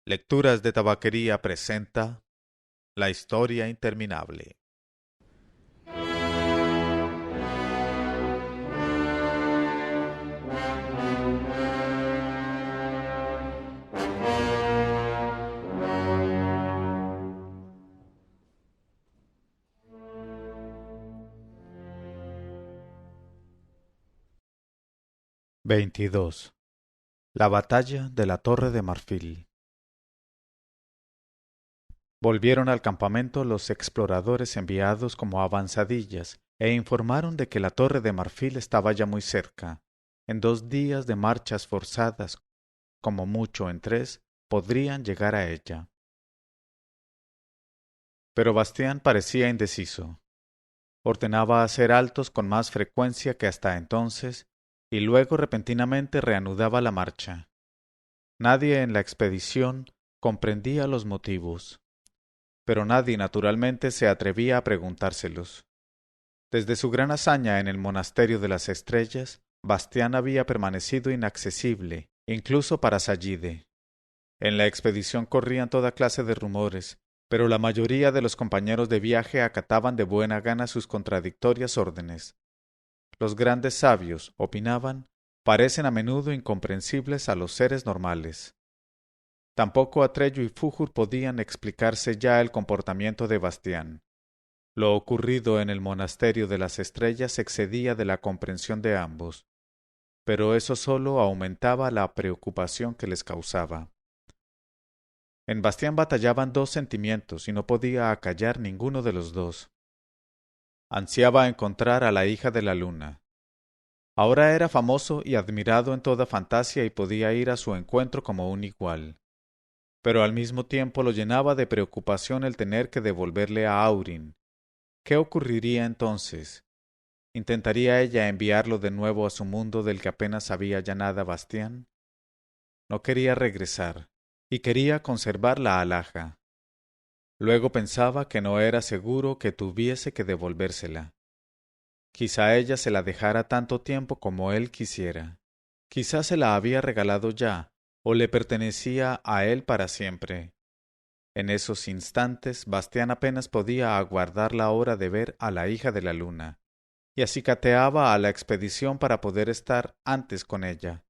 Lecturas de Tabaquería presenta La historia interminable. XXII. La batalla de la Torre de Marfil. Volvieron al campamento los exploradores enviados como avanzadillas e informaron de que la Torre de Marfil estaba ya muy cerca. En 2 días de marchas forzadas, como mucho en 3, podrían llegar a ella. Pero Bastián parecía indeciso. Ordenaba hacer altos con más frecuencia que hasta entonces, y luego repentinamente reanudaba la marcha. Nadie en la expedición comprendía los motivos, pero nadie naturalmente se atrevía a preguntárselos. Desde su gran hazaña en el monasterio de las estrellas, Bastián había permanecido inaccesible, incluso para Sallide. En la expedición corrían toda clase de rumores, pero la mayoría de los compañeros de viaje acataban de buena gana sus contradictorias órdenes. Los grandes sabios, opinaban, parecen a menudo incomprensibles a los seres normales. Tampoco Atrello y Fújur podían explicarse ya el comportamiento de Bastián. Lo ocurrido en el monasterio de las estrellas excedía de la comprensión de ambos, pero eso sólo aumentaba la preocupación que les causaba. En Bastián batallaban 2 sentimientos y no podía acallar ninguno de los 2. Ansiaba encontrar a la hija de la luna. Ahora era famoso y admirado en toda Fantasia y podía ir a su encuentro como un igual. Pero al mismo tiempo lo llenaba de preocupación el tener que devolverle a Aurin. ¿Qué ocurriría entonces? ¿Intentaría ella enviarlo de nuevo a su mundo del que apenas sabía ya nada Bastián? No quería regresar, y quería conservar la alhaja. Luego pensaba que no era seguro que tuviese que devolvérsela. Quizá ella se la dejara tanto tiempo como él quisiera. Quizá se la había regalado ya, o le pertenecía a él para siempre. En esos instantes, Bastián apenas podía aguardar la hora de ver a la hija de la luna, y acicateaba a la expedición para poder estar antes con ella.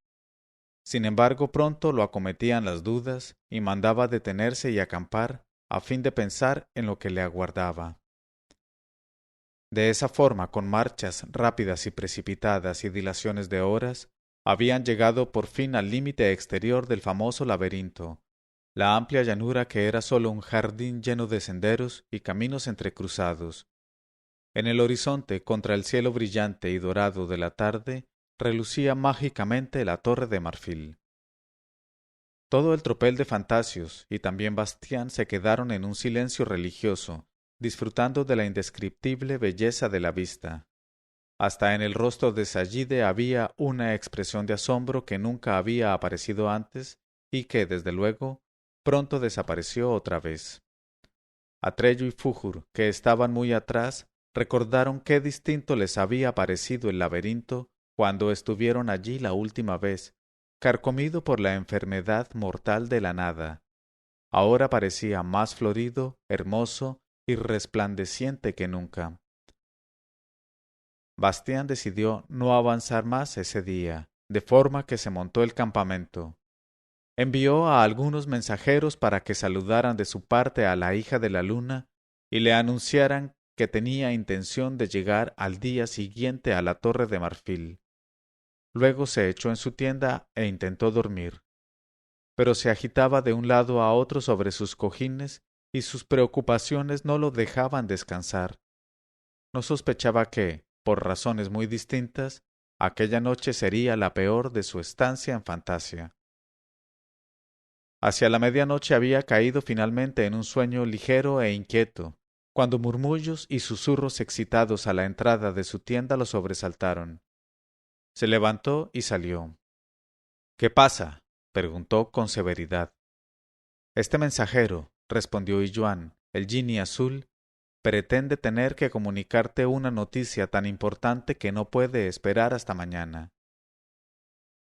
Sin embargo, pronto lo acometían las dudas, y mandaba detenerse y acampar, a fin de pensar en lo que le aguardaba. De esa forma, con marchas rápidas y precipitadas y dilaciones de horas, habían llegado por fin al límite exterior del famoso laberinto, la amplia llanura que era sólo un jardín lleno de senderos y caminos entrecruzados. En el horizonte, contra el cielo brillante y dorado de la tarde, relucía mágicamente la Torre de Marfil. Todo el tropel de fantasios y también Bastián se quedaron en un silencio religioso, disfrutando de la indescriptible belleza de la vista. Hasta en el rostro de Sallide había una expresión de asombro que nunca había aparecido antes y que, desde luego, pronto desapareció otra vez. Atrello y Fújur, que estaban muy atrás, recordaron qué distinto les había parecido el laberinto cuando estuvieron allí la última vez, carcomido por la enfermedad mortal de la nada. Ahora parecía más florido, hermoso y resplandeciente que nunca. Bastián decidió no avanzar más ese día, de forma que se montó el campamento. Envió a algunos mensajeros para que saludaran de su parte a la hija de la luna y le anunciaran que tenía intención de llegar al día siguiente a la Torre de Marfil. Luego se echó en su tienda e intentó dormir, pero se agitaba de un lado a otro sobre sus cojines y sus preocupaciones no lo dejaban descansar. No sospechaba que, por razones muy distintas, aquella noche sería la peor de su estancia en Fantasia. Hacia la medianoche había caído finalmente en un sueño ligero e inquieto, cuando murmullos y susurros excitados a la entrada de su tienda lo sobresaltaron. Se levantó y salió. —¿Qué pasa? —preguntó con severidad. —Este mensajero —respondió Iyuan, el genie azul— pretende tener que comunicarte una noticia tan importante que no puede esperar hasta mañana.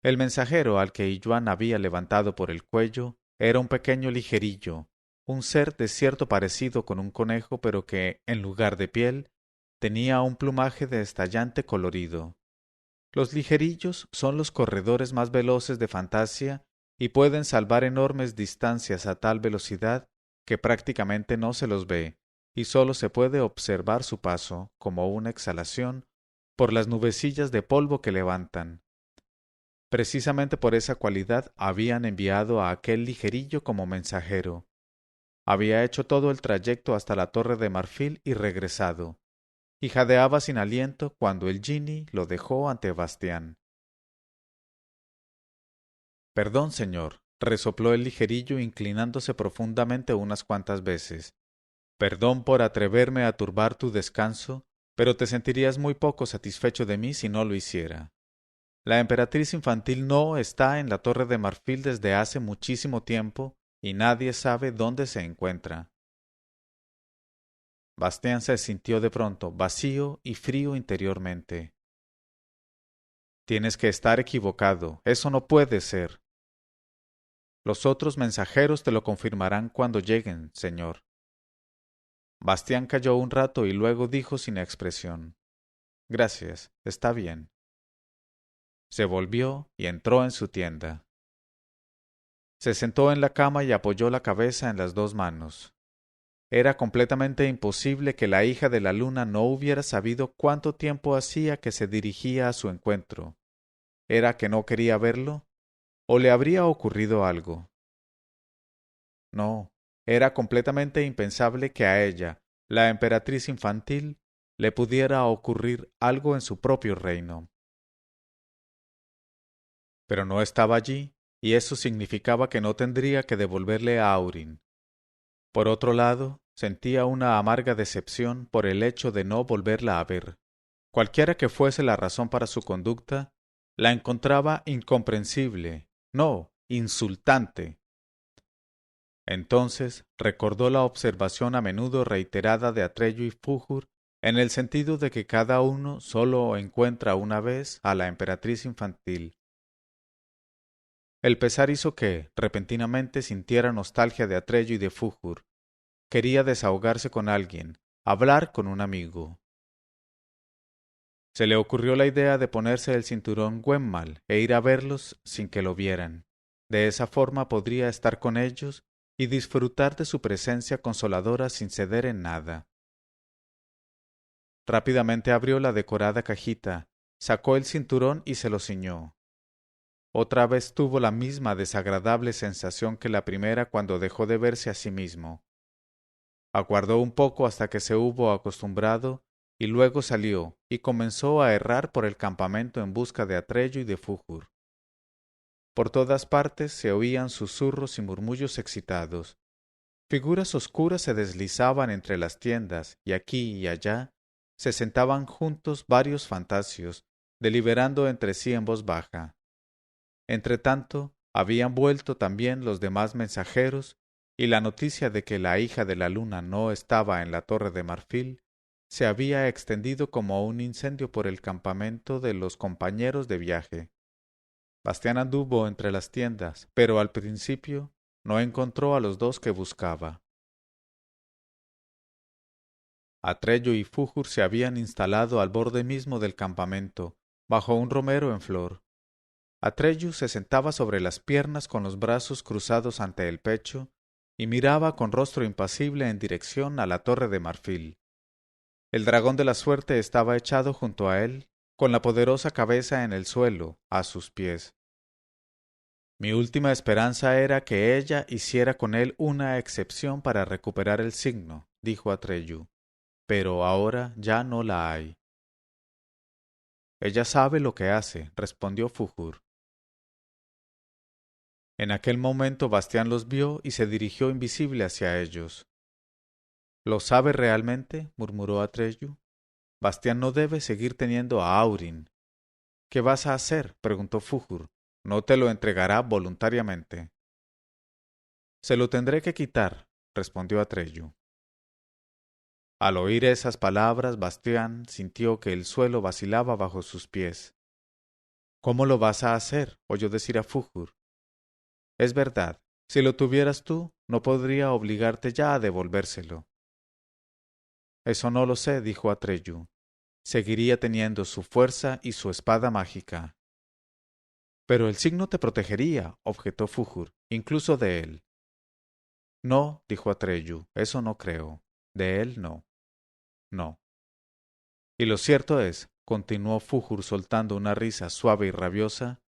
El mensajero, al que Iyuan había levantado por el cuello, era un pequeño ligerillo, un ser de cierto parecido con un conejo, pero que, en lugar de piel, tenía un plumaje de estallante colorido. Los ligerillos son los corredores más veloces de Fantasia y pueden salvar enormes distancias a tal velocidad que prácticamente no se los ve, y sólo se puede observar su paso, como una exhalación, por las nubecillas de polvo que levantan. Precisamente por esa cualidad habían enviado a aquel ligerillo como mensajero. Había hecho todo el trayecto hasta la Torre de Marfil y regresado, y jadeaba sin aliento cuando el genie lo dejó ante Bastián. Perdón, señor, resopló el ligerillo inclinándose profundamente unas cuantas veces. Perdón por atreverme a turbar tu descanso, pero te sentirías muy poco satisfecho de mí si no lo hiciera. La emperatriz infantil no está en la Torre de Marfil desde hace muchísimo tiempo y nadie sabe dónde se encuentra. Bastián se sintió de pronto vacío y frío interiormente. Tienes que estar equivocado. Eso no puede ser. Los otros mensajeros te lo confirmarán cuando lleguen, señor. Bastián calló un rato y luego dijo sin expresión: Gracias, está bien. Se volvió y entró en su tienda. Se sentó en la cama y apoyó la cabeza en las dos manos. Era completamente imposible que la hija de la luna no hubiera sabido cuánto tiempo hacía que se dirigía a su encuentro. ¿Era que no quería verlo? ¿O le habría ocurrido algo? No, era completamente impensable que a ella, la emperatriz infantil, le pudiera ocurrir algo en su propio reino. Pero no estaba allí, y eso significaba que no tendría que devolverle a Aurin. Por otro lado, sentía una amarga decepción por el hecho de no volverla a ver. Cualquiera que fuese la razón para su conducta, la encontraba incomprensible, no, insultante. Entonces recordó la observación a menudo reiterada de Atreyu y Fújur en el sentido de que cada uno sólo encuentra una vez a la emperatriz infantil. El pesar hizo que, repentinamente, sintiera nostalgia de Atreyu y de Fújur. Quería desahogarse con alguien, hablar con un amigo. Se le ocurrió la idea de ponerse el cinturón Gwenmal e ir a verlos sin que lo vieran. De esa forma podría estar con ellos y disfrutar de su presencia consoladora sin ceder en nada. Rápidamente abrió la decorada cajita, sacó el cinturón y se lo ciñó. Otra vez tuvo la misma desagradable sensación que la primera cuando dejó de verse a sí mismo. Aguardó un poco hasta que se hubo acostumbrado y luego salió y comenzó a errar por el campamento en busca de Atreyu y de Fújur. Por todas partes se oían susurros y murmullos excitados. Figuras oscuras se deslizaban entre las tiendas y aquí y allá se sentaban juntos varios fantasios, deliberando entre sí en voz baja. Entretanto, habían vuelto también los demás mensajeros, y la noticia de que la hija de la luna no estaba en la Torre de Marfil se había extendido como un incendio por el campamento de los compañeros de viaje. Bastián anduvo entre las tiendas, pero al principio no encontró a los dos que buscaba. Atreyu y Fújur se habían instalado al borde mismo del campamento, bajo un romero en flor. Atreyu se sentaba sobre las piernas con los brazos cruzados ante el pecho y miraba con rostro impasible en dirección a la Torre de Marfil. El dragón de la suerte estaba echado junto a él, con la poderosa cabeza en el suelo, a sus pies. Mi última esperanza era que ella hiciera con él una excepción para recuperar el signo, dijo Atreyu, pero ahora ya no la hay. Ella sabe lo que hace, respondió Fújur. En aquel momento Bastián los vio y se dirigió invisible hacia ellos. ¿Lo sabe realmente? Murmuró Atreyu. Bastián no debe seguir teniendo a Aurin. ¿Qué vas a hacer? Preguntó Fújur. No te lo entregará voluntariamente. Se lo tendré que quitar, respondió Atreyu. Al oír esas palabras, Bastián sintió que el suelo vacilaba bajo sus pies. ¿Cómo lo vas a hacer? Oyó decir a Fújur. Es verdad, Si lo tuvieras tú, no podría obligarte ya a devolvérselo. Eso no lo sé, dijo Atreyu. Seguiría teniendo su fuerza y su espada mágica. Pero el signo te protegería, objetó Fújur, incluso de él. No, dijo Atreyu, eso no creo. De él no. No. Y lo cierto es, continuó Fújur soltando una risa suave y rabiosa,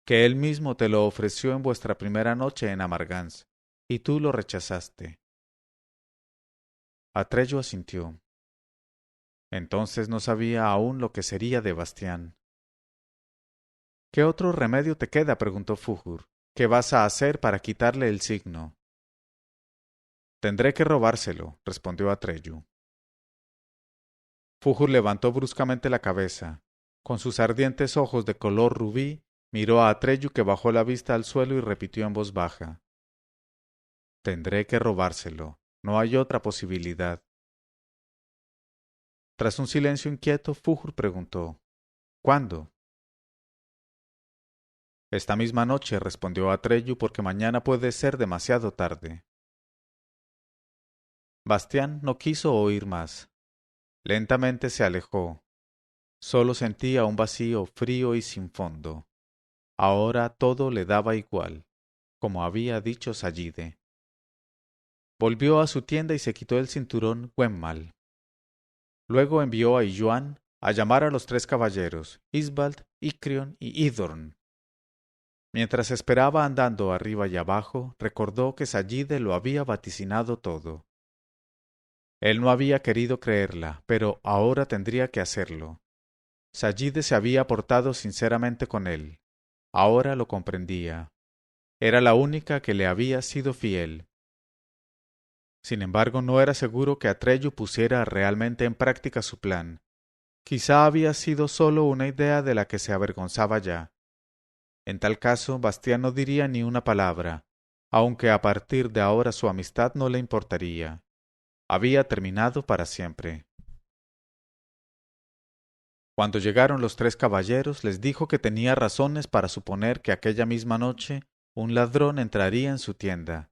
que él mismo te lo ofreció en vuestra primera noche en Amargans, y tú lo rechazaste. Atreyu asintió. Entonces no sabía aún lo que sería de Bastián. ¿Qué otro remedio te queda? Preguntó Fújur. ¿Qué vas a hacer para quitarle el signo? Tendré que robárselo, respondió Atreyu. Fújur levantó bruscamente la cabeza. Con sus ardientes ojos de color rubí, miró a Atreyu, que bajó la vista al suelo y repitió en voz baja. Tendré que robárselo. No hay otra posibilidad. Tras un silencio inquieto, Fújur preguntó: ¿Cuándo? Esta misma noche, respondió Atreyu, porque mañana puede ser demasiado tarde. Bastián no quiso oír más. Lentamente se alejó. Solo sentía un vacío frío y sin fondo. Ahora todo le daba igual, como había dicho Sayide. Volvió a su tienda y se quitó el cinturón Gwenmal. Luego envió a Iyuan a llamar a los 3 caballeros, Isbald, Icrion y Idorn. Mientras esperaba andando arriba y abajo, recordó que Sayide lo había vaticinado todo. Él no había querido creerla, pero ahora tendría que hacerlo. Sayide se había portado sinceramente con él. Ahora lo comprendía. Era la única que le había sido fiel. Sin embargo, no era seguro que Atreyu pusiera realmente en práctica su plan. Quizá había sido solo una idea de la que se avergonzaba ya. En tal caso, Bastián no diría ni una palabra, aunque a partir de ahora su amistad no le importaría. Había terminado para siempre. Cuando llegaron los 3 caballeros, les dijo que tenía razones para suponer que aquella misma noche un ladrón entraría en su tienda.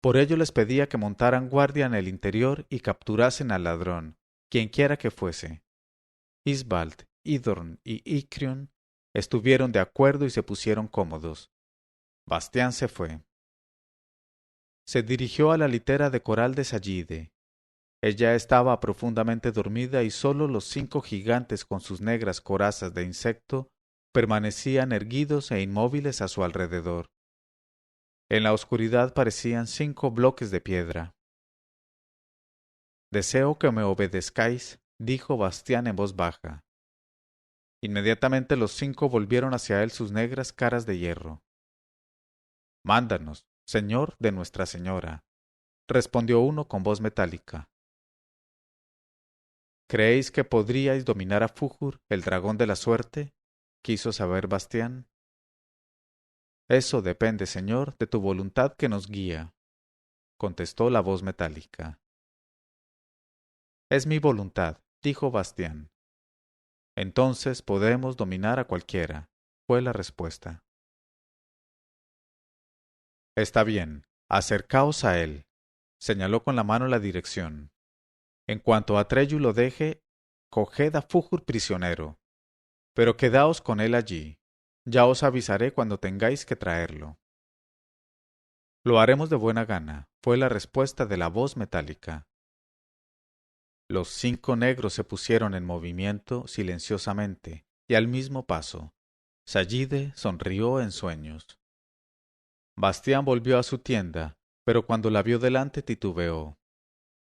Por ello les pedía que montaran guardia en el interior y capturasen al ladrón, quienquiera que fuese. Isbald, Idorn y Icrion estuvieron de acuerdo y se pusieron cómodos. Bastián se fue. Se dirigió a la litera de coral de Sayide. Ella estaba profundamente dormida y sólo los 5 gigantes con sus negras corazas de insecto permanecían erguidos e inmóviles a su alrededor. En la oscuridad parecían 5 bloques de piedra. Deseo que me obedezcáis, dijo Bastián en voz baja. Inmediatamente los 5 volvieron hacia él sus negras caras de hierro. Mándanos, señor de Nuestra Señora, respondió uno con voz metálica. ¿Creéis que podríais dominar a Fújur, el dragón de la suerte? Quiso saber Bastián. Eso depende, señor, de tu voluntad que nos guía, contestó la voz metálica. Es mi voluntad, dijo Bastián. Entonces podemos dominar a cualquiera, fue la respuesta. Está bien, acercaos a él, señaló con la mano la dirección. En cuanto Atreyu lo deje, coged a Fújur prisionero, pero quedaos con él allí. Ya os avisaré cuando tengáis que traerlo. Lo haremos de buena gana, fue la respuesta de la voz metálica. Los 5 negros se pusieron en movimiento silenciosamente y al mismo paso. Sayide sonrió en sueños. Bastián volvió a su tienda, pero cuando la vio delante titubeó.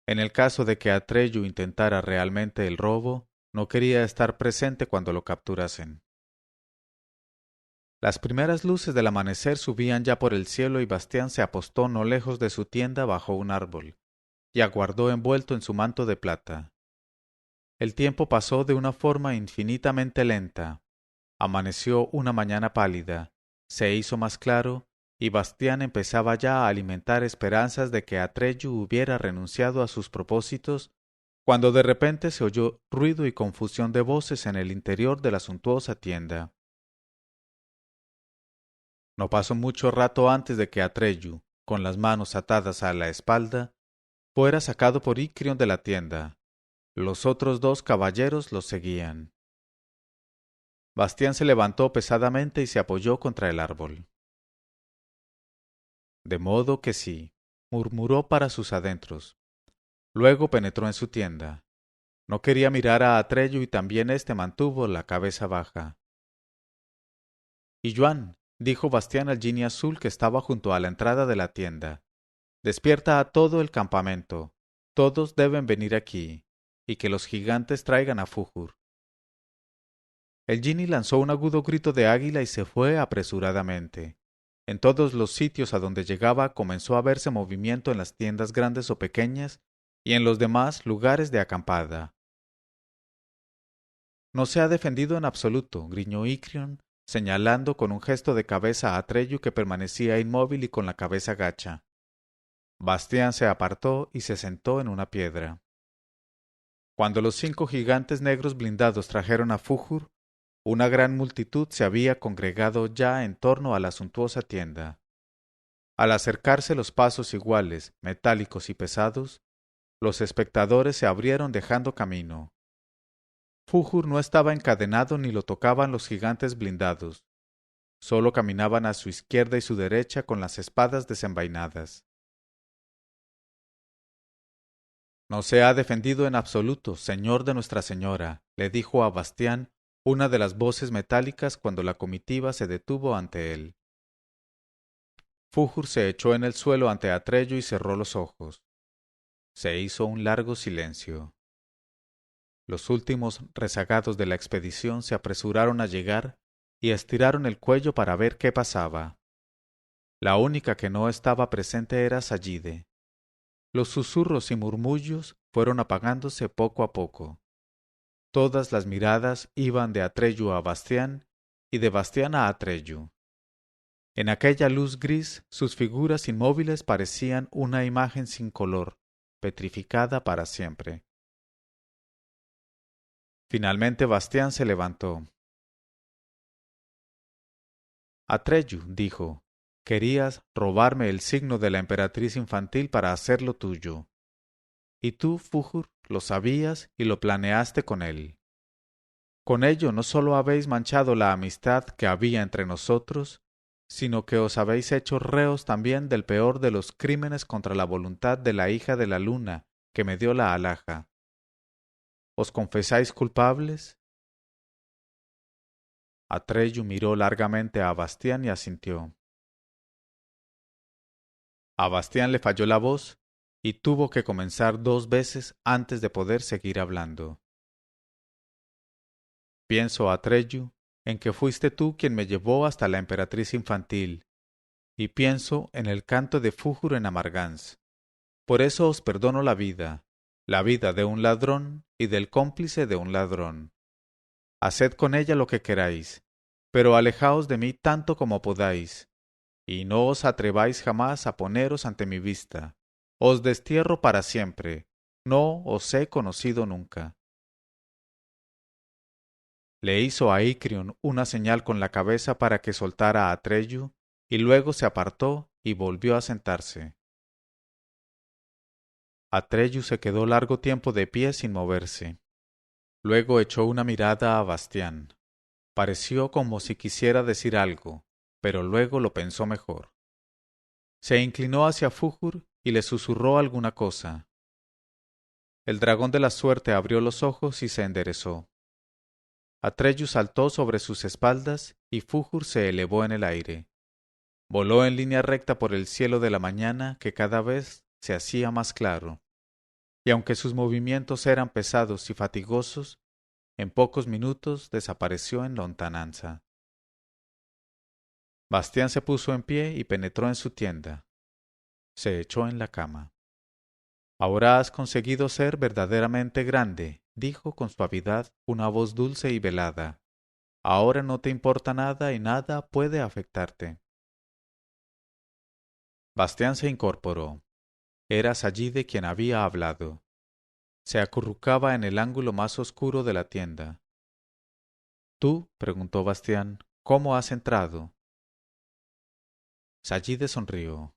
En el caso de que Atreyu intentara realmente el robo, no quería estar presente cuando lo capturasen. Las primeras luces del amanecer subían ya por el cielo y Bastián se apostó no lejos de su tienda bajo un árbol, y aguardó envuelto en su manto de plata. El tiempo pasó de una forma infinitamente lenta. Amaneció una mañana pálida, se hizo más claro, y Bastián empezaba ya a alimentar esperanzas de que Atreyu hubiera renunciado a sus propósitos, cuando de repente se oyó ruido y confusión de voces en el interior de la suntuosa tienda. No pasó mucho rato antes de que Atreyu, con las manos atadas a la espalda, fuera sacado por Icrión de la tienda. Los otros dos caballeros los seguían. Bastián se levantó pesadamente y se apoyó contra el árbol. De modo que sí, murmuró para sus adentros. Luego penetró en su tienda. No quería mirar a Atreyu y también éste mantuvo la cabeza baja. —Y Joan —dijo Bastián al genie azul que estaba junto a la entrada de la tienda—, despierta a todo el campamento. Todos deben venir aquí, y que los gigantes traigan a Fújur. El genie lanzó un agudo grito de águila y se fue apresuradamente. En todos los sitios a donde llegaba comenzó a verse movimiento en las tiendas grandes o pequeñas y en los demás lugares de acampada. No se ha defendido en absoluto, griñó Icrión, señalando con un gesto de cabeza a Atreyu que permanecía inmóvil y con la cabeza gacha. Bastián se apartó y se sentó en una piedra. Cuando los 5 gigantes negros blindados trajeron a Fújur, una gran multitud se había congregado ya en torno a la suntuosa tienda. Al acercarse los pasos iguales, metálicos y pesados, los espectadores se abrieron dejando camino. Fújur no estaba encadenado ni lo tocaban los gigantes blindados. Solo caminaban a su izquierda y su derecha con las espadas desenvainadas. No se ha defendido en absoluto, señor de Nuestra Señora, le dijo a Bastián una de las voces metálicas cuando la comitiva se detuvo ante él. Fújur se echó en el suelo ante Atreyu y cerró los ojos. Se hizo un largo silencio. Los últimos rezagados de la expedición se apresuraron a llegar y estiraron el cuello para ver qué pasaba. La única que no estaba presente era Sayide. Los susurros y murmullos fueron apagándose poco a poco. Todas las miradas iban de Atreyu a Bastián y de Bastián a Atreyu. En aquella luz gris sus figuras inmóviles parecían una imagen sin color, petrificada para siempre. Finalmente Bastián se levantó. Atreyu, dijo, querías robarme el signo de la emperatriz infantil para hacerlo tuyo. Y tú, Fújur, lo sabías y lo planeaste con él. Con ello no sólo habéis manchado la amistad que había entre nosotros, sino que os habéis hecho reos también del peor de los crímenes contra la voluntad de la hija de la luna que me dio la alhaja. ¿Os confesáis culpables? Atreyu miró largamente a Bastián y asintió. A Bastián le falló la voz y tuvo que comenzar 2 veces antes de poder seguir hablando. Pienso, Atreyu, en que fuiste tú quien me llevó hasta la emperatriz infantil, y pienso en el canto de Fújur en Amargans. Por eso os perdono la vida de un ladrón y del cómplice de un ladrón. Haced con ella lo que queráis, pero alejaos de mí tanto como podáis, y no os atreváis jamás a poneros ante mi vista. Os destierro para siempre, no os he conocido nunca. Le hizo a Icrión una señal con la cabeza para que soltara a Atreyu, y luego se apartó y volvió a sentarse. Atreyu se quedó largo tiempo de pie sin moverse. Luego echó una mirada a Bastián. Pareció como si quisiera decir algo, pero luego lo pensó mejor. Se inclinó hacia Fújur y le susurró alguna cosa. El dragón de la suerte abrió los ojos y se enderezó. Atreyu saltó sobre sus espaldas y Fújur se elevó en el aire. Voló en línea recta por el cielo de la mañana que cada vez se hacía más claro. Y aunque sus movimientos eran pesados y fatigosos, en pocos minutos desapareció en lontananza. Bastián se puso en pie y penetró en su tienda. Se echó en la cama. Ahora has conseguido ser verdaderamente grande, dijo con suavidad una voz dulce y velada. Ahora no te importa nada y nada puede afectarte. Bastián se incorporó. Era Sayide quien había hablado. Se acurrucaba en el ángulo más oscuro de la tienda. —¿Tú? —preguntó Bastián— ¿cómo has entrado? Sallide sonrió.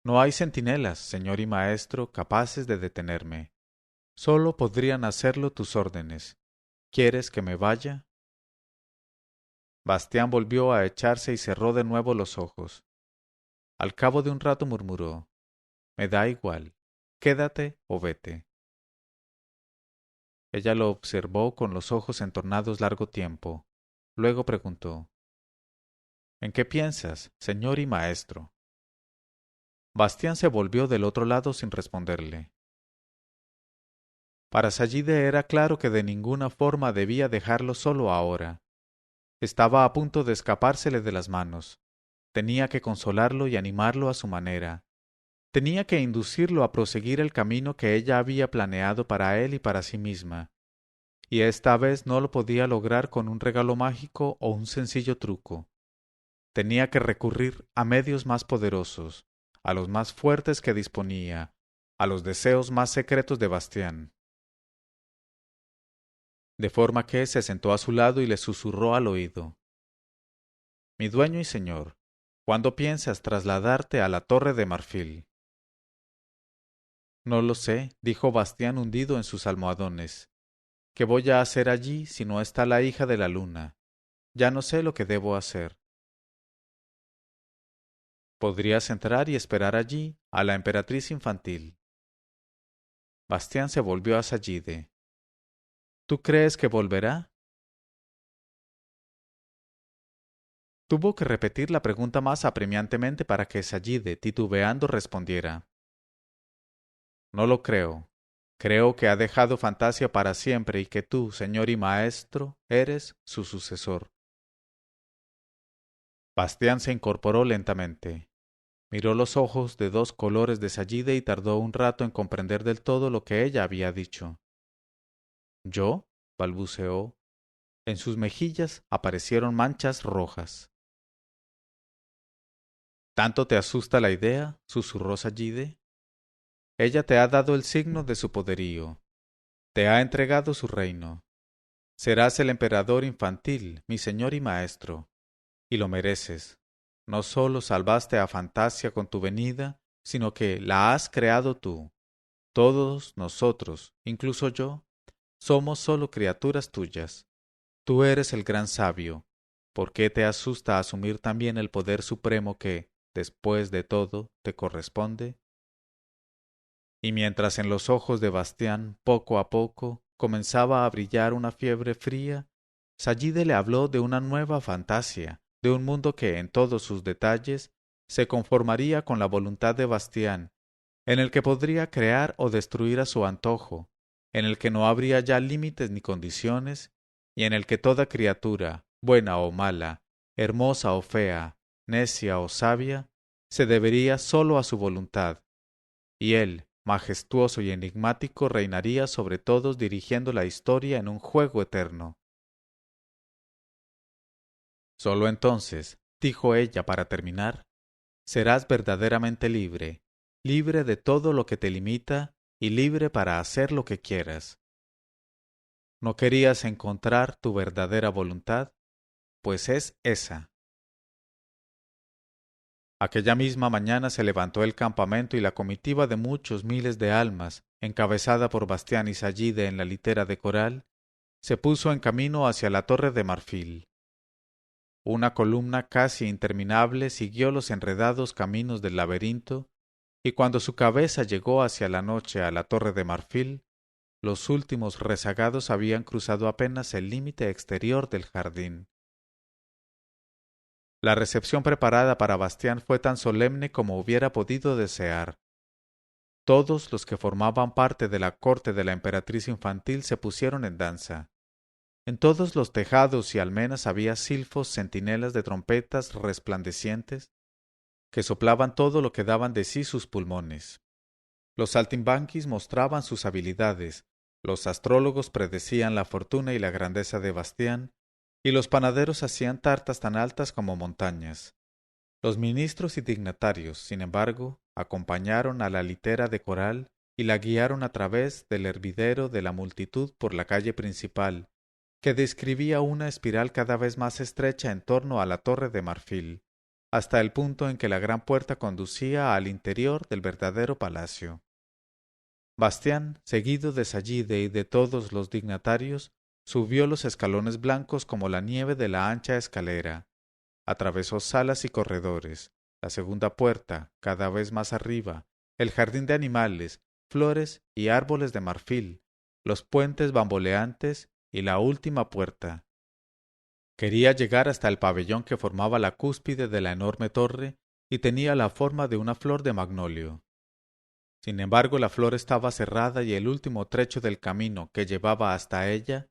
No hay centinelas, señor y maestro, capaces de detenerme. Solo podrían hacerlo tus órdenes. ¿Quieres que me vaya? Bastián volvió a echarse y cerró de nuevo los ojos. Al cabo de un rato murmuró: Me da igual. Quédate o vete. Ella lo observó con los ojos entornados largo tiempo. Luego preguntó: ¿En qué piensas, señor y maestro? Bastián se volvió del otro lado sin responderle. Para Sallide era claro que de ninguna forma debía dejarlo solo ahora. Estaba a punto de escapársele de las manos. Tenía que consolarlo y animarlo a su manera. Tenía que inducirlo a proseguir el camino que ella había planeado para él y para sí misma. Y esta vez no lo podía lograr con un regalo mágico o un sencillo truco. Tenía que recurrir a medios más poderosos, a los más fuertes que disponía, a los deseos más secretos de Bastián. De forma que se sentó a su lado y le susurró al oído: Mi dueño y señor, ¿cuándo piensas trasladarte a la Torre de Marfil? No lo sé, dijo Bastián hundido en sus almohadones. ¿Qué voy a hacer allí si no está la hija de la luna? Ya no sé lo que debo hacer. Podrías entrar y esperar allí a la emperatriz infantil. Bastián se volvió a Sallide. ¿Tú crees que volverá? Tuvo que repetir la pregunta más apremiantemente para que Sallide, titubeando, respondiera: No lo creo. Creo que ha dejado Fantasia para siempre y que tú, señor y maestro, eres su sucesor. Bastián se incorporó lentamente. Miró los ojos de dos colores de Sallide y tardó un rato en comprender del todo lo que ella había dicho. ¿Yo? Balbuceó. En sus mejillas aparecieron manchas rojas. ¿Tanto te asusta la idea? Susurró Sallide. Ella te ha dado el signo de su poderío. Te ha entregado su reino. Serás el emperador infantil, mi señor y maestro. Y lo mereces. No solo salvaste a Fantasia con tu venida, sino que la has creado tú. Todos nosotros, incluso yo, somos solo criaturas tuyas. Tú eres el gran sabio. ¿Por qué te asusta asumir también el poder supremo que, después de todo, te corresponde? Y mientras en los ojos de Bastián, poco a poco, comenzaba a brillar una fiebre fría, Sallide le habló de una nueva fantasía, de un mundo que, en todos sus detalles, se conformaría con la voluntad de Bastián, en el que podría crear o destruir a su antojo, en el que no habría ya límites ni condiciones, y en el que toda criatura, buena o mala, hermosa o fea, necia o sabia, se debería sólo a su voluntad, y él, majestuoso y enigmático, reinaría sobre todos dirigiendo la historia en un juego eterno. Solo entonces, dijo ella para terminar, serás verdaderamente libre, libre de todo lo que te limita y libre para hacer lo que quieras. ¿No querías encontrar tu verdadera voluntad? Pues es esa. Aquella misma mañana se levantó el campamento y la comitiva de muchos miles de almas, encabezada por Bastián y Sallide en la litera de coral, se puso en camino hacia la Torre de Marfil. Una columna casi interminable siguió los enredados caminos del laberinto, y cuando su cabeza llegó hacia la noche a la Torre de Marfil, los últimos rezagados habían cruzado apenas el límite exterior del jardín. La recepción preparada para Bastián fue tan solemne como hubiera podido desear. Todos los que formaban parte de la corte de la emperatriz infantil se pusieron en danza. En todos los tejados y almenas había silfos, centinelas de trompetas resplandecientes que soplaban todo lo que daban de sí sus pulmones. Los saltimbanquis mostraban sus habilidades, los astrólogos predecían la fortuna y la grandeza de Bastián, y los panaderos hacían tartas tan altas como montañas. Los ministros y dignatarios, sin embargo, acompañaron a la litera de coral y la guiaron a través del hervidero de la multitud por la calle principal, que describía una espiral cada vez más estrecha en torno a la Torre de Marfil. hasta el punto en que la gran puerta conducía al interior del verdadero palacio. Bastián, seguido de Sallide y de todos los dignatarios, subió los escalones blancos como la nieve de la ancha escalera, atravesó salas y corredores, la segunda puerta, cada vez más arriba, el jardín de animales, flores y árboles de marfil, los puentes bamboleantes y la última puerta. Quería llegar hasta el pabellón que formaba la cúspide de la enorme torre y tenía la forma de una flor de magnolio. Sin embargo, la flor estaba cerrada y el último trecho del camino que llevaba hasta ella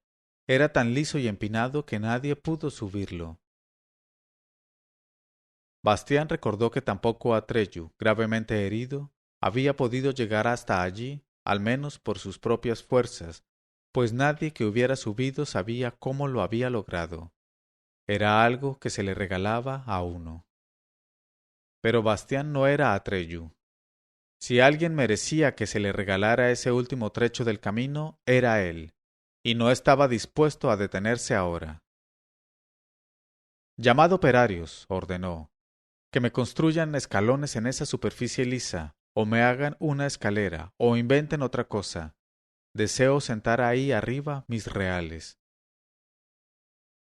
era tan liso y empinado que nadie pudo subirlo. Bastián recordó que tampoco Atreyu, gravemente herido, había podido llegar hasta allí, al menos por sus propias fuerzas, pues nadie que hubiera subido sabía cómo lo había logrado. Era algo que se le regalaba a uno. Pero Bastián no era Atreyu. Si alguien merecía que se le regalara ese último trecho del camino, era él, y no estaba dispuesto a detenerse ahora. «Llamad operarios», ordenó, «que me construyan escalones en esa superficie lisa, o me hagan una escalera, o inventen otra cosa. Deseo sentar ahí arriba mis reales».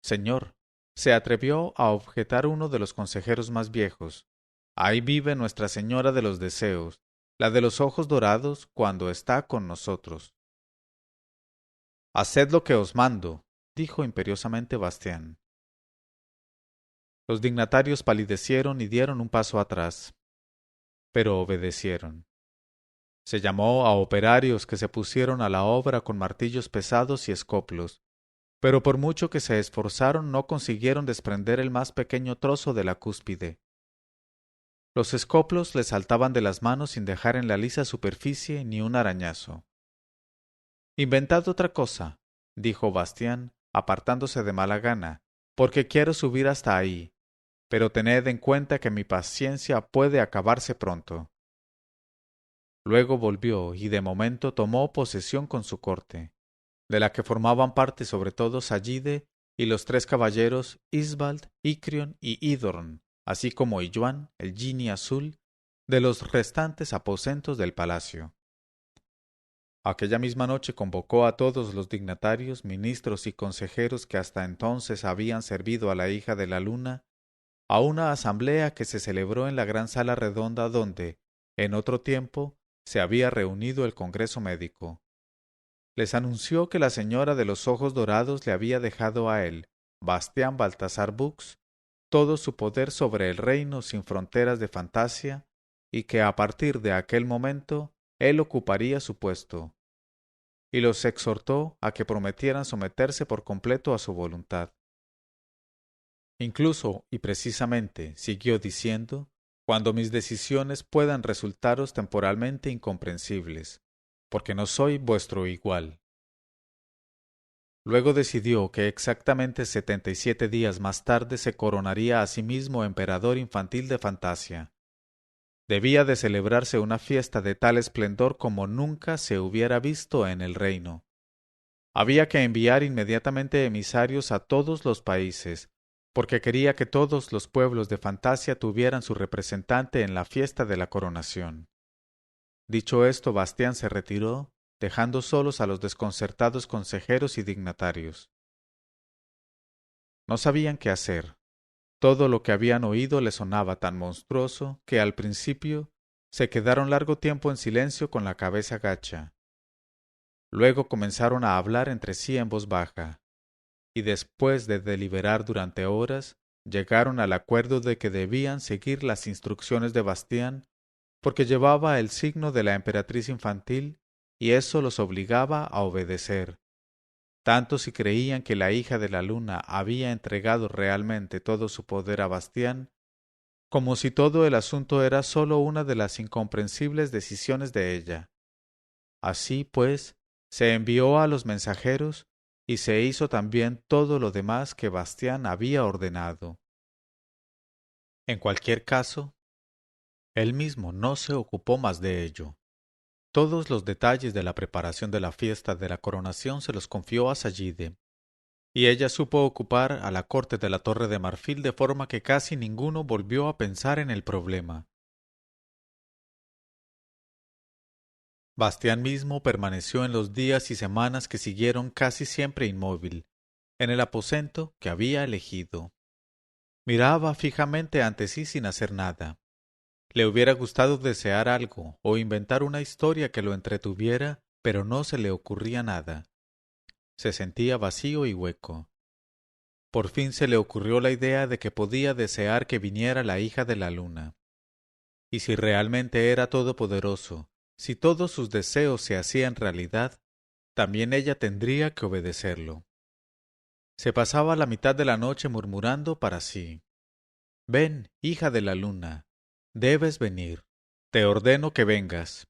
«Señor», se atrevió a objetar uno de los consejeros más viejos, «ahí vive Nuestra Señora de los Deseos, la de los ojos dorados, cuando está con nosotros». «Haced lo que os mando», dijo imperiosamente Bastián. Los dignatarios palidecieron y dieron un paso atrás, pero obedecieron. Se llamó a operarios que se pusieron a la obra con martillos pesados y escoplos, pero por mucho que se esforzaron no consiguieron desprender el más pequeño trozo de la cúspide. Los escoplos les saltaban de las manos sin dejar en la lisa superficie ni un arañazo. «Inventad otra cosa», dijo Bastián, apartándose de mala gana, «porque quiero subir hasta ahí, pero tened en cuenta que mi paciencia puede acabarse pronto». Luego volvió y de momento tomó posesión con su corte, de la que formaban parte sobre todo Sallide y los tres caballeros Isbald, Icrion y Idorn, así como Illuán, el Gini azul, de los restantes aposentos del palacio. Aquella misma noche convocó a todos los dignatarios, ministros y consejeros que hasta entonces habían servido a la hija de la luna, a una asamblea que se celebró en la gran sala redonda donde, en otro tiempo, se había reunido el Congreso Médico. Les anunció que la señora de los ojos dorados le había dejado a él, Bastián Baltasar Bux, todo su poder sobre el reino sin fronteras de Fantasia, y que a partir de aquel momento él ocuparía su puesto, y los exhortó a que prometieran someterse por completo a su voluntad. Incluso y precisamente, siguió diciendo, cuando mis decisiones puedan resultaros temporalmente incomprensibles, porque no soy vuestro igual. Luego decidió que exactamente 77 días más tarde se coronaría a sí mismo emperador infantil de Fantasia. Debía de celebrarse una fiesta de tal esplendor como nunca se hubiera visto en el reino. Había que enviar inmediatamente emisarios a todos los países, porque quería que todos los pueblos de Fantasia tuvieran su representante en la fiesta de la coronación. Dicho esto, Bastián se retiró, dejando solos a los desconcertados consejeros y dignatarios. No sabían qué hacer. Todo lo que habían oído les sonaba tan monstruoso que al principio se quedaron largo tiempo en silencio con la cabeza gacha. Luego comenzaron a hablar entre sí en voz baja, y después de deliberar durante horas, llegaron al acuerdo de que debían seguir las instrucciones de Bastián, porque llevaba el signo de la emperatriz infantil y eso los obligaba a obedecer, tanto si creían que la hija de la luna había entregado realmente todo su poder a Bastián, como si todo el asunto era sólo una de las incomprensibles decisiones de ella. Así pues, se envió a los mensajeros y se hizo también todo lo demás que Bastián había ordenado. En cualquier caso, él mismo no se ocupó más de ello. Todos los detalles de la preparación de la fiesta de la coronación se los confió a Sallide, y ella supo ocupar a la corte de la Torre de Marfil de forma que casi ninguno volvió a pensar en el problema. Bastián mismo permaneció en los días y semanas que siguieron casi siempre inmóvil, en el aposento que había elegido. Miraba fijamente ante sí sin hacer nada. Le hubiera gustado desear algo o inventar una historia que lo entretuviera, pero no se le ocurría nada. Se sentía vacío y hueco. Por fin se le ocurrió la idea de que podía desear que viniera la hija de la luna. Y si realmente era todopoderoso, si todos sus deseos se hacían realidad, también ella tendría que obedecerlo. Se pasaba la mitad de la noche murmurando para sí: «Ven, hija de la luna, debes venir, te ordeno que vengas».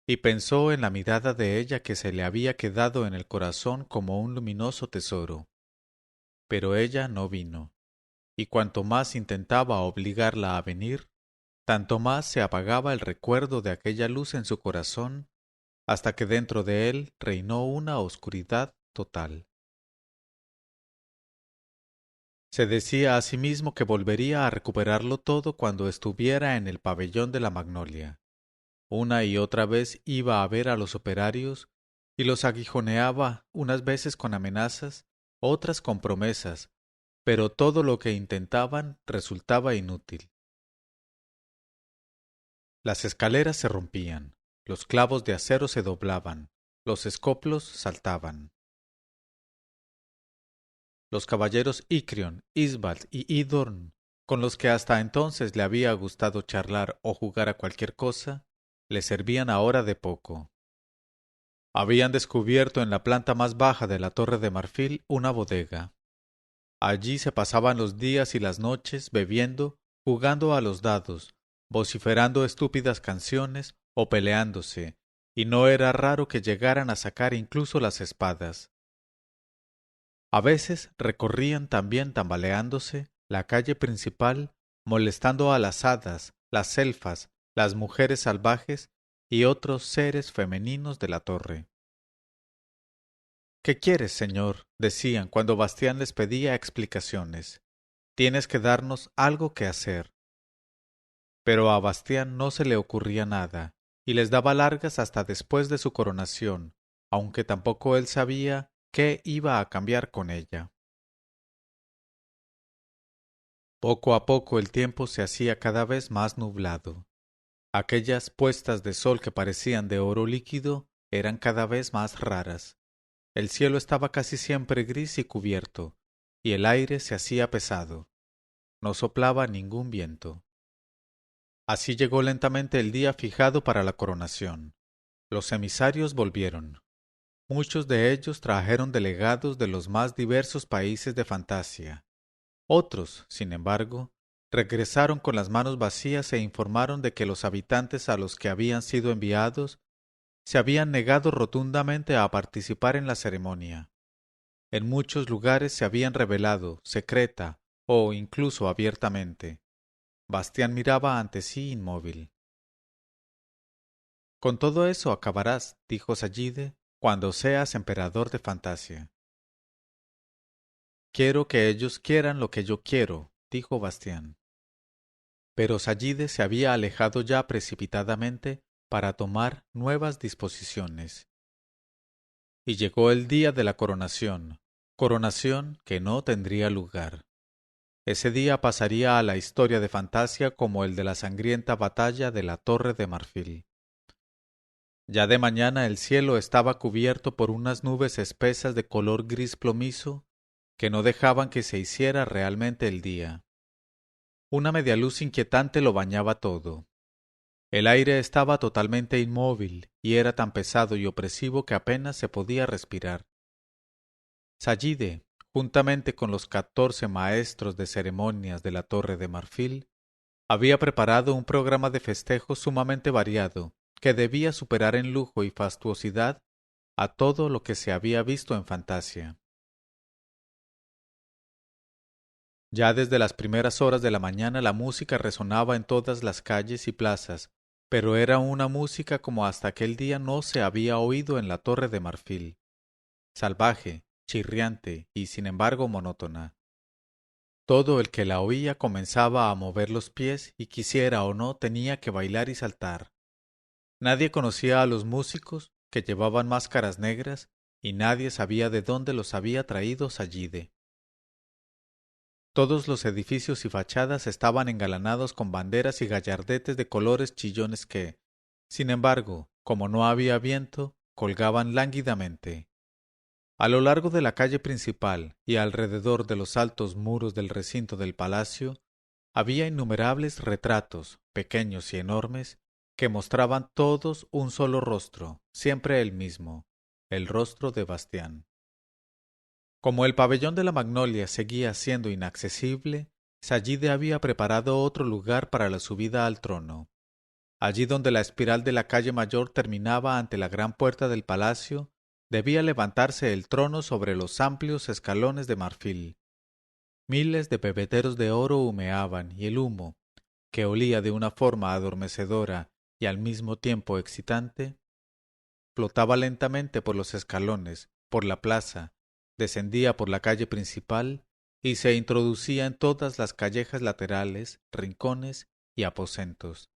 Y pensó en la mirada de ella que se le había quedado en el corazón como un luminoso tesoro. Pero ella no vino, y cuanto más intentaba obligarla a venir, tanto más se apagaba el recuerdo de aquella luz en su corazón, hasta que dentro de él reinó una oscuridad total. Se decía a sí mismo que volvería a recuperarlo todo cuando estuviera en el pabellón de la Magnolia. Una y otra vez iba a ver a los operarios y los aguijoneaba, unas veces con amenazas, otras con promesas, pero todo lo que intentaban resultaba inútil. Las escaleras se rompían, los clavos de acero se doblaban, los escoplos saltaban. Los caballeros Icrion, Isbald y Idorn, con los que hasta entonces le había gustado charlar o jugar a cualquier cosa, le servían ahora de poco. Habían descubierto en la planta más baja de la Torre de Marfil una bodega. Allí se pasaban los días y las noches bebiendo, jugando a los dados, vociferando estúpidas canciones o peleándose, y no era raro que llegaran a sacar incluso las espadas. A veces recorrían también tambaleándose la calle principal, molestando a las hadas, las elfas, las mujeres salvajes y otros seres femeninos de la torre. ¿Qué quieres, señor?, decían cuando Bastián les pedía explicaciones. Tienes que darnos algo que hacer. Pero a Bastián no se le ocurría nada, y les daba largas hasta después de su coronación, aunque tampoco él sabía qué iba a cambiar con ella. Poco a poco el tiempo se hacía cada vez más nublado. Aquellas puestas de sol que parecían de oro líquido eran cada vez más raras. El cielo estaba casi siempre gris y cubierto, y el aire se hacía pesado. No soplaba ningún viento. Así llegó lentamente el día fijado para la coronación. Los emisarios volvieron. Muchos de ellos trajeron delegados de los más diversos países de Fantasia. Otros, sin embargo, regresaron con las manos vacías e informaron de que los habitantes a los que habían sido enviados se habían negado rotundamente a participar en la ceremonia. En muchos lugares se habían rebelado, secreta o incluso abiertamente. Bastián miraba ante sí inmóvil. «Con todo eso acabarás», dijo Sallide, «cuando seas emperador de Fantasia». «Quiero que ellos quieran lo que yo quiero», dijo Bastián. Pero Sallide se había alejado ya precipitadamente para tomar nuevas disposiciones. Y llegó el día de la coronación que no tendría lugar. Ese día pasaría a la historia de Fantasia como el de la sangrienta batalla de la Torre de Marfil. Ya de mañana el cielo estaba cubierto por unas nubes espesas de color gris plomizo que no dejaban que se hiciera realmente el día. Una media luz inquietante lo bañaba todo. El aire estaba totalmente inmóvil y era tan pesado y opresivo que apenas se podía respirar. Sallide, juntamente con los 14 maestros de ceremonias de la Torre de Marfil, había preparado un programa de festejos sumamente variado, que debía superar en lujo y fastuosidad a todo lo que se había visto en Fantasia. Ya desde las primeras horas de la mañana la música resonaba en todas las calles y plazas, pero era una música como hasta aquel día no se había oído en la Torre de Marfil. Salvaje, chirriante y sin embargo monótona. Todo el que la oía comenzaba a mover los pies y quisiera o no tenía que bailar y saltar. Nadie conocía a los músicos, que llevaban máscaras negras, y nadie sabía de dónde los había traído Sayide. Todos los edificios y fachadas estaban engalanados con banderas y gallardetes de colores chillones que, sin embargo, como no había viento, colgaban lánguidamente. A lo largo de la calle principal y alrededor de los altos muros del recinto del palacio, había innumerables retratos, pequeños y enormes, que mostraban todos un solo rostro, siempre el mismo, el rostro de Bastián. Como el pabellón de la Magnolia seguía siendo inaccesible, Sayide había preparado otro lugar para la subida al trono. Allí donde la espiral de la calle mayor terminaba ante la gran puerta del palacio, debía levantarse el trono sobre los amplios escalones de marfil. Miles de pebeteros de oro humeaban y el humo, que olía de una forma adormecedora y al mismo tiempo excitante, flotaba lentamente por los escalones, por la plaza, descendía por la calle principal y se introducía en todas las callejas laterales, rincones y aposentos.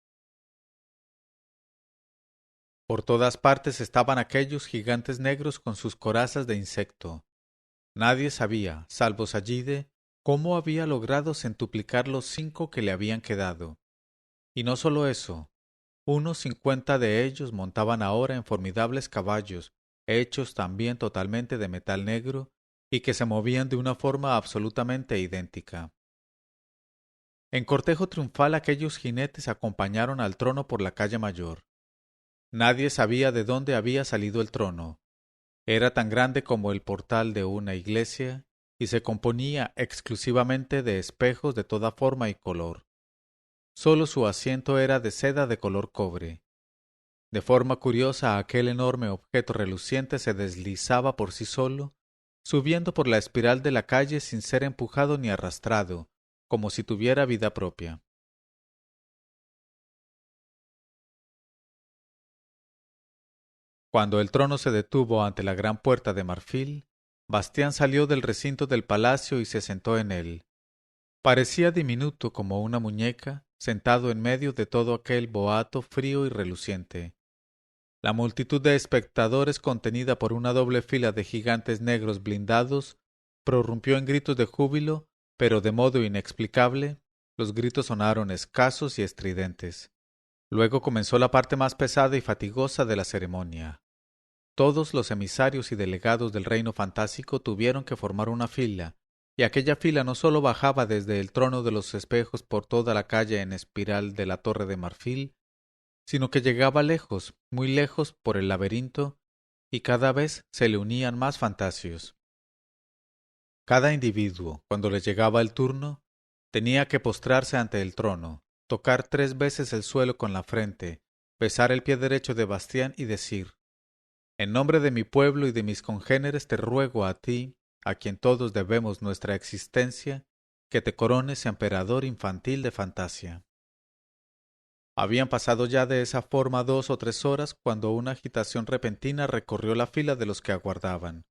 Por todas partes estaban aquellos gigantes negros con sus corazas de insecto. Nadie sabía, salvo Sayide, cómo había logrado centuplicar los 5 que le habían quedado. Y no solo eso, unos 50 de ellos montaban ahora en formidables caballos, hechos también totalmente de metal negro, y que se movían de una forma absolutamente idéntica. En cortejo triunfal aquellos jinetes acompañaron al trono por la calle mayor. Nadie sabía de dónde había salido el trono. Era tan grande como el portal de una iglesia y se componía exclusivamente de espejos de toda forma y color. Solo su asiento era de seda de color cobre. De forma curiosa aquel enorme objeto reluciente se deslizaba por sí solo, subiendo por la espiral de la calle sin ser empujado ni arrastrado, como si tuviera vida propia. Cuando el trono se detuvo ante la gran puerta de marfil, Bastián salió del recinto del palacio y se sentó en él. Parecía diminuto como una muñeca, sentado en medio de todo aquel boato frío y reluciente. La multitud de espectadores, contenida por una doble fila de gigantes negros blindados, prorrumpió en gritos de júbilo, pero de modo inexplicable, los gritos sonaron escasos y estridentes. Luego comenzó la parte más pesada y fatigosa de la ceremonia. Todos los emisarios y delegados del reino fantástico tuvieron que formar una fila, y aquella fila no sólo bajaba desde el trono de los espejos por toda la calle en espiral de la torre de marfil, sino que llegaba lejos, muy lejos por el laberinto, y cada vez se le unían más fantasios. Cada individuo, cuando le llegaba el turno, tenía que postrarse ante el trono, tocar 3 veces el suelo con la frente, besar el pie derecho de Bastián y decir: «En nombre de mi pueblo y de mis congéneres te ruego a ti, a quien todos debemos nuestra existencia, que te corones emperador infantil de Fantasia». Habían pasado ya de esa forma 2 o 3 horas cuando una agitación repentina recorrió la fila de los que aguardaban.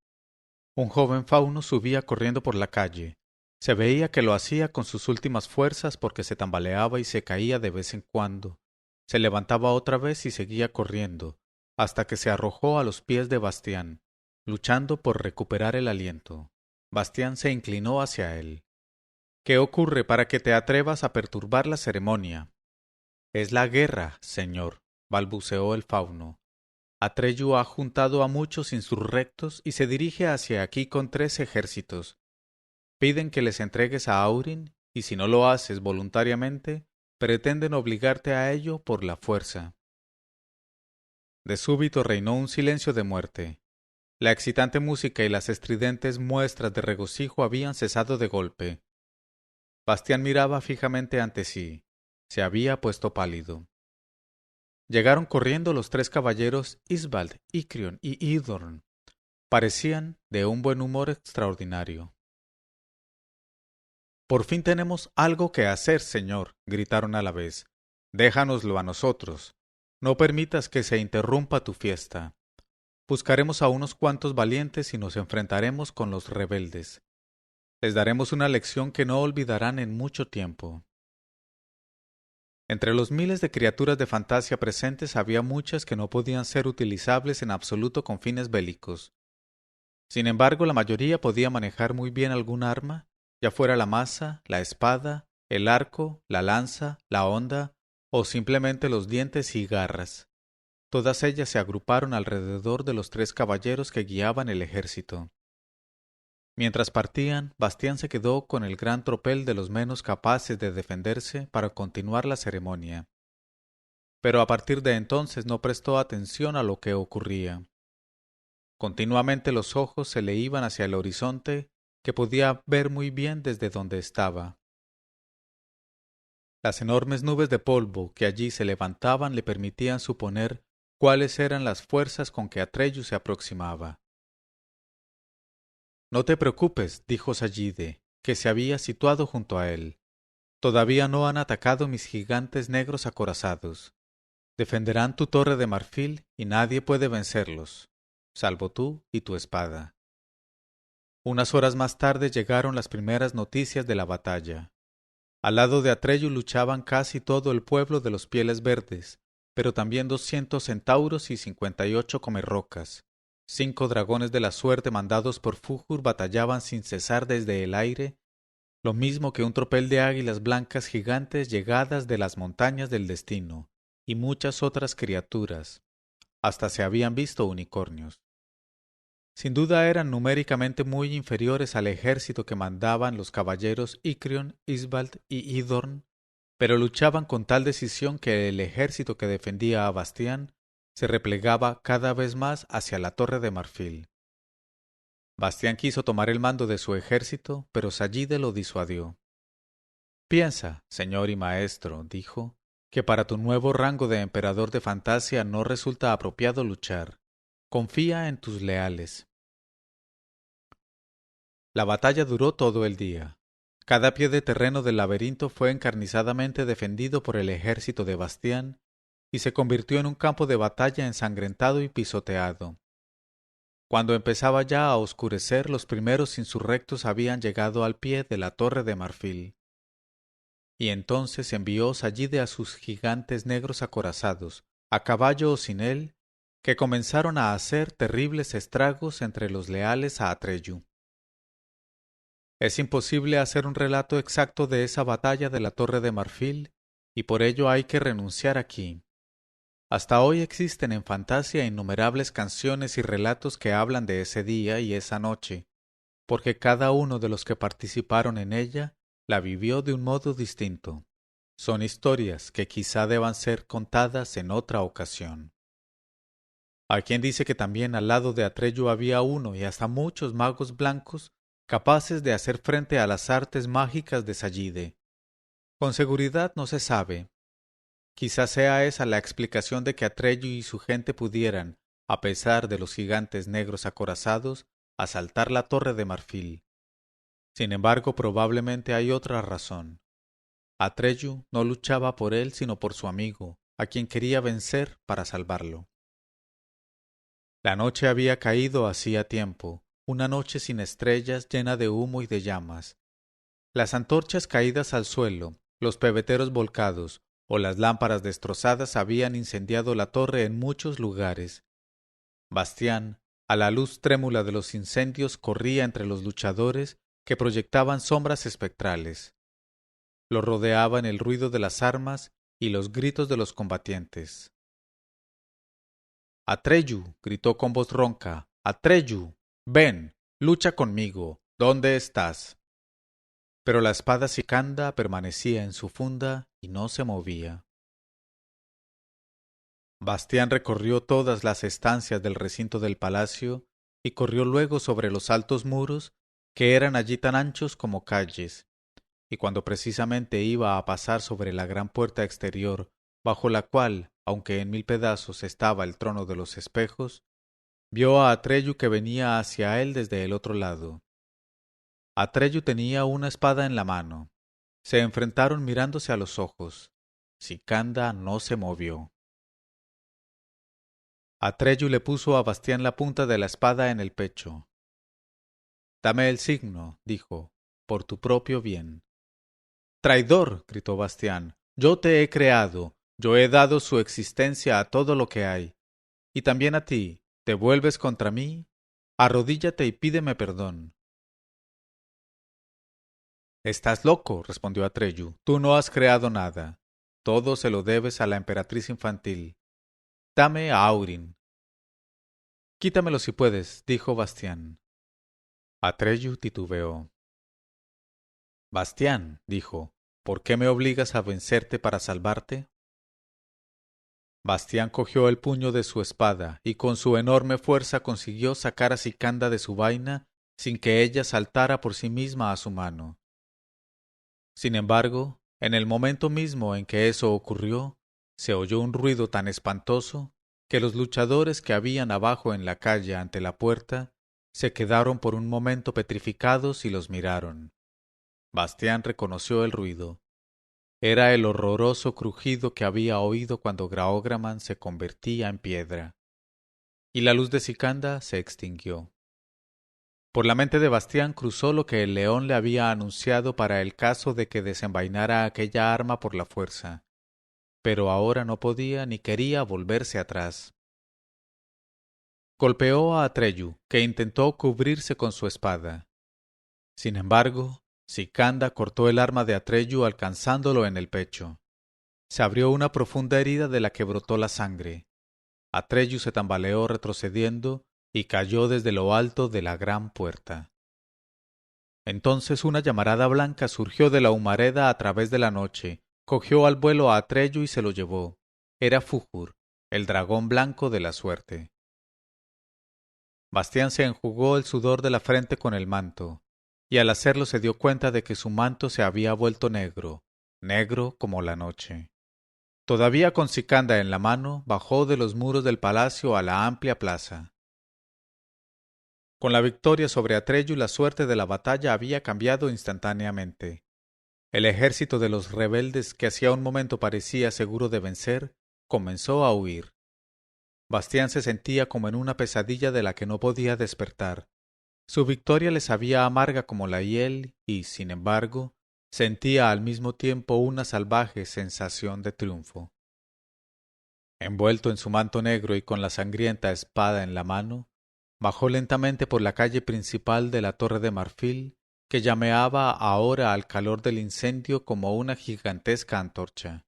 Un joven fauno subía corriendo por la calle. Se veía que lo hacía con sus últimas fuerzas porque se tambaleaba y se caía de vez en cuando. Se levantaba otra vez y seguía corriendo, hasta que se arrojó a los pies de Bastián, luchando por recuperar el aliento. Bastián se inclinó hacia él. «¿Qué ocurre para que te atrevas a perturbar la ceremonia?» «Es la guerra, señor», balbuceó el fauno. «Atreyu ha juntado a muchos insurrectos y se dirige hacia aquí con 3 ejércitos. Piden que les entregues a Aurin, y si no lo haces voluntariamente, pretenden obligarte a ello por la fuerza». De súbito reinó un silencio de muerte. La excitante música y las estridentes muestras de regocijo habían cesado de golpe. Bastián miraba fijamente ante sí. Se había puesto pálido. Llegaron corriendo los 3 caballeros Isbald, Icrion y Idorn. Parecían de un buen humor extraordinario. «Por fin tenemos algo que hacer, señor», gritaron a la vez. «Déjanoslo a nosotros. No permitas que se interrumpa tu fiesta. Buscaremos a unos cuantos valientes y nos enfrentaremos con los rebeldes. Les daremos una lección que no olvidarán en mucho tiempo. Entre los miles de criaturas de fantasía presentes había muchas que no podían ser utilizables en absoluto con fines bélicos. Sin embargo, la mayoría podía manejar muy bien algún arma, ya fuera la maza, la espada, el arco, la lanza, la honda o simplemente los dientes y garras. Todas ellas se agruparon alrededor de los 3 caballeros que guiaban el ejército. Mientras partían, Bastián se quedó con el gran tropel de los menos capaces de defenderse para continuar la ceremonia. Pero a partir de entonces no prestó atención a lo que ocurría. Continuamente los ojos se le iban hacia el horizonte, que podía ver muy bien desde donde estaba. Las enormes nubes de polvo que allí se levantaban le permitían suponer cuáles eran las fuerzas con que Atreyu se aproximaba. No te preocupes, dijo Sallide, que se había situado junto a él. Todavía no han atacado mis gigantes negros acorazados. Defenderán tu torre de marfil y nadie puede vencerlos, salvo tú y tu espada. Unas horas más tarde llegaron las primeras noticias de la batalla. Al lado de Atreyu luchaban casi todo el pueblo de los Pieles Verdes, pero también 200 centauros y 58 comerrocas. 5 dragones de la suerte mandados por Fújur batallaban sin cesar desde el aire, lo mismo que un tropel de águilas blancas gigantes llegadas de las montañas del destino, y muchas otras criaturas. Hasta se habían visto unicornios. Sin duda eran numéricamente muy inferiores al ejército que mandaban los caballeros Icrion, Isbald y Idorn, pero luchaban con tal decisión que el ejército que defendía a Bastián se replegaba cada vez más hacia la Torre de Marfil. Bastián quiso tomar el mando de su ejército, pero Sallide lo disuadió. Piensa, señor y maestro, dijo, que para tu nuevo rango de emperador de Fantasia no resulta apropiado luchar. Confía en tus leales. La batalla duró todo el día. Cada pie de terreno del laberinto fue encarnizadamente defendido por el ejército de Bastián y se convirtió en un campo de batalla ensangrentado y pisoteado. Cuando empezaba ya a oscurecer, los primeros insurrectos habían llegado al pie de la Torre de Marfil. Y entonces envió Sallide a sus gigantes negros acorazados, a caballo o sin él, que comenzaron a hacer terribles estragos entre los leales a Atreyu. Es imposible hacer un relato exacto de esa batalla de la Torre de Marfil, y por ello hay que renunciar aquí. Hasta hoy existen en Fantasia innumerables canciones y relatos que hablan de ese día y esa noche, porque cada uno de los que participaron en ella la vivió de un modo distinto. Son historias que quizá deban ser contadas en otra ocasión. Hay quien dice que también al lado de Atreyu había uno y hasta muchos magos blancos capaces de hacer frente a las artes mágicas de Sallide. Con seguridad no se sabe. Quizás sea esa la explicación de que Atreyu y su gente pudieran, a pesar de los gigantes negros acorazados, asaltar la Torre de Marfil. Sin embargo, probablemente hay otra razón. Atreyu no luchaba por él sino por su amigo, a quien quería vencer para salvarlo. La noche había caído hacía tiempo, una noche sin estrellas llena de humo y de llamas. Las antorchas caídas al suelo, los pebeteros volcados o las lámparas destrozadas habían incendiado la torre en muchos lugares. Bastián, a la luz trémula de los incendios, corría entre los luchadores que proyectaban sombras espectrales. Lo rodeaban el ruido de las armas y los gritos de los combatientes. «Atreyu», gritó con voz ronca, «Atreyu, ven, lucha conmigo. ¿Dónde estás?» Pero la espada Sicanda permanecía en su funda y no se movía. Bastián recorrió todas las estancias del recinto del palacio y corrió luego sobre los altos muros, que eran allí tan anchos como calles, y cuando precisamente iba a pasar sobre la gran puerta exterior, bajo la cual, aunque en 1000 pedazos, estaba el trono de los espejos, vio a Atreyu que venía hacia él desde el otro lado. Atreyu tenía una espada en la mano. Se enfrentaron mirándose a los ojos. Sicanda no se movió. Atreyu le puso a Bastián la punta de la espada en el pecho. «Dame el signo», dijo, «por tu propio bien». «Traidor», gritó Bastián, «yo te he creado, yo he dado su existencia a todo lo que hay. Y también a ti, ¿te vuelves contra mí? Arrodíllate y pídeme perdón». «Estás loco», respondió Atreyu, «tú no has creado nada. Todo se lo debes a la emperatriz infantil. Dame a Aurin». «Quítamelo si puedes», dijo Bastián. Atreyu titubeó. «Bastián», dijo, «¿por qué me obligas a vencerte para salvarte?» Bastián cogió el puño de su espada y con su enorme fuerza consiguió sacar a Sicanda de su vaina sin que ella saltara por sí misma a su mano. Sin embargo, en el momento mismo en que eso ocurrió, se oyó un ruido tan espantoso que los luchadores que habían abajo en la calle ante la puerta se quedaron por un momento petrificados y los miraron. Bastián reconoció el ruido. Era el horroroso crujido que había oído cuando Graograman se convertía en piedra. Y la luz de Sicanda se extinguió. Por la mente de Bastián cruzó lo que el león le había anunciado para el caso de que desenvainara aquella arma por la fuerza, pero ahora no podía ni quería volverse atrás. Golpeó a Atreyu, que intentó cubrirse con su espada. Sin embargo, Sicanda cortó el arma de Atreyu alcanzándolo en el pecho. Se abrió una profunda herida de la que brotó la sangre. Atreyu se tambaleó retrocediendo y cayó desde lo alto de la gran puerta. Entonces una llamarada blanca surgió de la humareda a través de la noche, cogió al vuelo a Atreyu y se lo llevó. Era Fújur, el dragón blanco de la suerte. Bastián se enjugó el sudor de la frente con el manto, y al hacerlo se dio cuenta de que su manto se había vuelto negro, negro como la noche. Todavía con Sicanda en la mano, bajó de los muros del palacio a la amplia plaza. Con la victoria sobre Atreyu, la suerte de la batalla había cambiado instantáneamente. El ejército de los rebeldes, que hacía un momento parecía seguro de vencer, comenzó a huir. Bastián se sentía como en una pesadilla de la que no podía despertar. Su victoria le sabía amarga como la hiel y, sin embargo, sentía al mismo tiempo una salvaje sensación de triunfo. Envuelto en su manto negro y con la sangrienta espada en la mano, bajó lentamente por la calle principal de la Torre de Marfil, que llameaba ahora al calor del incendio como una gigantesca antorcha.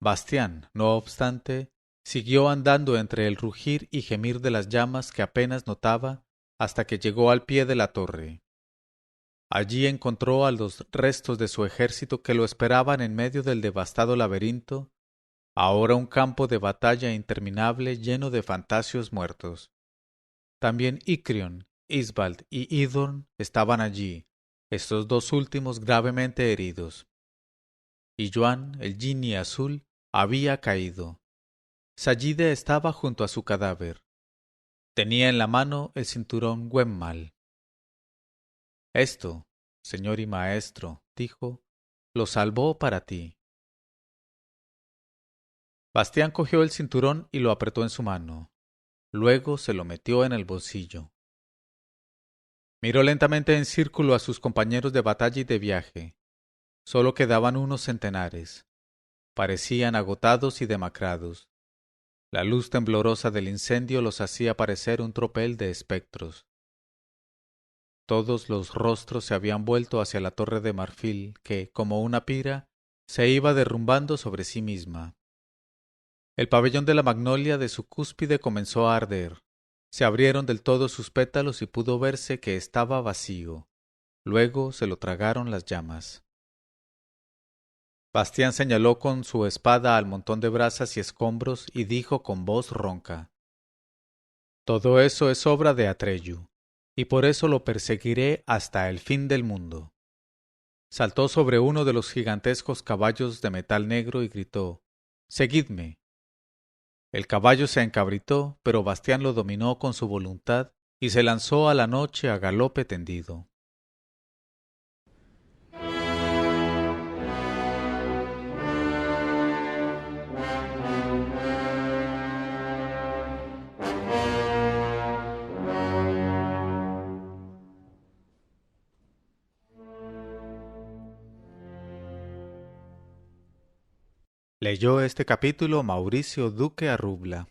Bastián, no obstante, siguió andando entre el rugir y gemir de las llamas que apenas notaba hasta que llegó al pie de la torre. Allí encontró a los restos de su ejército que lo esperaban en medio del devastado laberinto, ahora un campo de batalla interminable lleno de fantasios muertos. También Icrion, Isbald y Idorn estaban allí, estos dos últimos gravemente heridos. Y Yuan, el Genie azul, había caído. Sayide estaba junto a su cadáver. Tenía en la mano el cinturón Gwemmal. Esto, señor y maestro, dijo, lo salvó para ti. Bastián cogió el cinturón y lo apretó en su mano. Luego se lo metió en el bolsillo. Miró lentamente en círculo a sus compañeros de batalla y de viaje. Solo quedaban unos centenares. Parecían agotados y demacrados. La luz temblorosa del incendio los hacía parecer un tropel de espectros. Todos los rostros se habían vuelto hacia la torre de marfil que, como una pira, se iba derrumbando sobre sí misma. El pabellón de la magnolia de su cúspide comenzó a arder. Se abrieron del todo sus pétalos y pudo verse que estaba vacío. Luego se lo tragaron las llamas. Bastián señaló con su espada al montón de brasas y escombros y dijo con voz ronca: «Todo eso es obra de Atreyu, y por eso lo perseguiré hasta el fin del mundo». Saltó sobre uno de los gigantescos caballos de metal negro y gritó: «Seguidme». El caballo se encabritó, pero Bastián lo dominó con su voluntad y se lanzó a la noche a galope tendido. Leyó este capítulo Mauricio Duque Arrubla.